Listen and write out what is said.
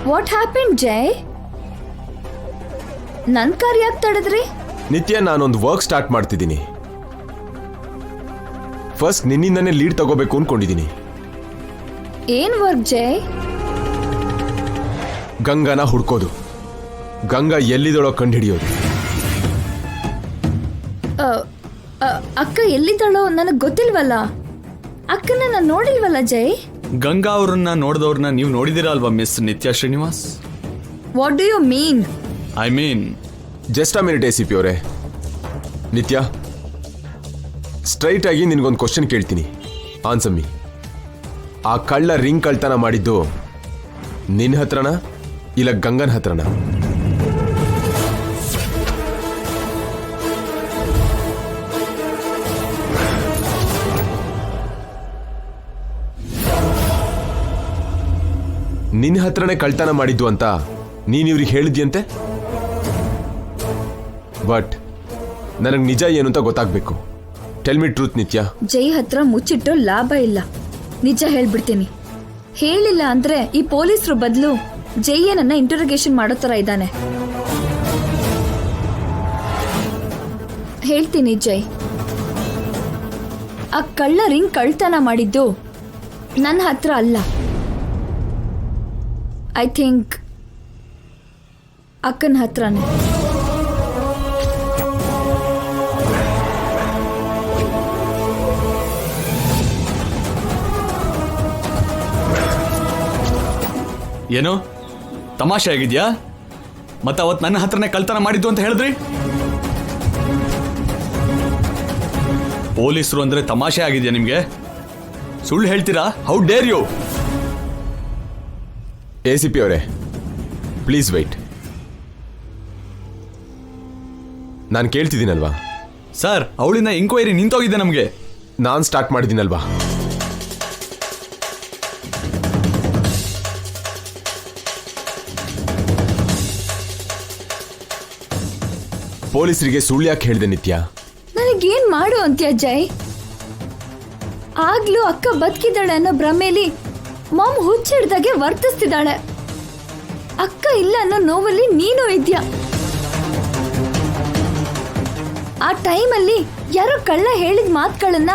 What happen ಜೈ? ನನ್ car ಯಾಕೆ ತಡೆದ್ರಿ? ನಿತ್ಯ, ನಾನೊಂದು ವರ್ಕ್ ಸ್ಟಾರ್ಟ್ ಮಾಡ್ತಿದ್ದೀನಿ. ಫಸ್ಟ್ ನಿನ್ನಿಂದನೇ ಲೀಡ್ ತಗೋಬೇಕು ಅನ್ಕೊಂಡಿದ್ದೀನಿ. ಏನ್ ವರ್ಕ್ ಜೈ? ಗಂಗಾನ ಹುಡ್ಕೋದು. ಗಂಗಾ ಎಲ್ಲಿದಳೋ ಕಂಡು ಹಿಡಿಯೋದು. ಅಕ್ಕ ಎಲ್ಲಿದ್ದಾಳೋ ನನಗ್ ಗೊತ್ತಿಲ್ವಲ್ಲ. ಅಕ್ಕನ ನಾನು ನೋಡಿಲ್ವಲ್ಲ ಜೈ. ಗಂಗಾ ಅವ್ರನ್ನ ನೋಡಿದವ್ರನ್ನ ನೀವು ನೋಡಿದಿರಾ ಅಲ್ವಾ miss Nithya Srinivas? What do you mean? I mean just a minute ACP ಅವರೇ. ನಿತ್ಯ, ಸ್ಟ್ರೈಟ್ ಆಗಿ ನಿನ್ಗೊಂದು ಕ್ವಶನ್ ಕೇಳ್ತೀನಿ, ಆನ್ಸರ್ ಮೀ. ಆ ಕಳ್ಳ ರಿಂಗ್ ಕಳ್ತನ ಮಾಡಿದ್ದು ನಿನ್ನ ಹತ್ರನ ಇಲ್ಲ ಗಂಗನ ಹತ್ರನ? ನಿನ್ನ ಹತ್ರನೇ ಕಳ್ತನ ಮಾಡಿದ್ದು ಅಂತ ನೀನ್ ಇವ್ರಿಗೆ ಹೇಳಿದ್ಯಂತೆ. ಬಟ್ ನನಗೆ ನಿಜ ಏನು ಅಂತ ಗೊತ್ತಾಗ್ಬೇಕು. ಟೆಲ್ ಮಿ ಟ್ರೂತ್ ನಿತ್ಯ. ಜೈ ಹತ್ರ ಮುಚ್ಚಿಟ್ಟು ಲಾಭ ಇಲ್ಲ. ನಿಜ ಹೇಳ್ಬಿಡ್ತೀನಿ. ಹೇಳಿಲ್ಲ ಅಂದ್ರೆ ಈ ಪೊಲೀಸರು ಬದಲು ಜೈಯನನ್ನ ಇಂಟರೋಗೇಷನ್ ಮಾಡೋ ತರ ಇದ್ದಾನೆ. ಹೇಳ್ತೀನಿ ಜೈ, ಆ ಕಳ್ಳ ರಿಂಗ್ ಕಳ್ತನ ಮಾಡಿದ್ದು ನನ್ನ ಹತ್ರ ಅಲ್ಲ. ಐ ಥಿಂಕ್ ಅಕ್ಕನ ಹತ್ರನೇ. ಏನು ತಮಾಷೆ ಆಗಿದ್ಯಾ? ಮತ್ತೆ ಅವತ್ತು ನನ್ನ ಹತ್ರನೇ ಕಳ್ತನ ಮಾಡಿದ್ದು ಅಂತ ಹೇಳಿದ್ರಿ. ಪೊಲೀಸರು ಅಂದ್ರೆ ತಮಾಷೆ ಆಗಿದ್ಯಾ ನಿಮ್ಗೆ? ಸುಳ್ಳು ಹೇಳ್ತೀರಾ? How dare you? ACP ಅವರೇ, ಪ್ಲೀಸ್ ವೆಯ್ಟ್. ನಾನು ಕೇಳ್ತಿದ್ದೀನಲ್ವಾ? ಸರ್, ಅವಳಿಂದ ಎಂಕ್ವೈರಿ ನಿಂತೋಗಿದೆ ನಮಗೆ. ನಾನು ಸ್ಟಾರ್ಟ್ ಮಾಡಿದ್ದೀನಲ್ವಾ? ಪೊಲೀಸರಿಗೆ ಸುಳ್ಳು ಯಾಕೆ ಹೇಳಿದೆ ನಿತ್ಯ? ನನಗೇನ್ ಮಾಡು ಅಂತ್ಯ ಜೈ? ಆಗ್ಲೂ ಅಕ್ಕ ಬದುಕಿದ್ದಾಳೆ ಅನ್ನೋ ಭ್ರಮೆಯಲ್ಲಿ ಮಾಮ್ ಹುಚ್ಚಿಡ್ದಾಗೆ ವರ್ತಿಸ್ತಿದ್ದಾಳೆ. ಅಕ್ಕ ಇಲ್ಲ ಅನ್ನೋ ನೋವಲ್ಲಿ ನೀನು ಇದ್ಯಾ. ಆ ಟೈಮಲ್ಲಿ ಯಾರೋ ಕಳ್ಳ ಹೇಳಿದ ಮಾತುಗಳನ್ನ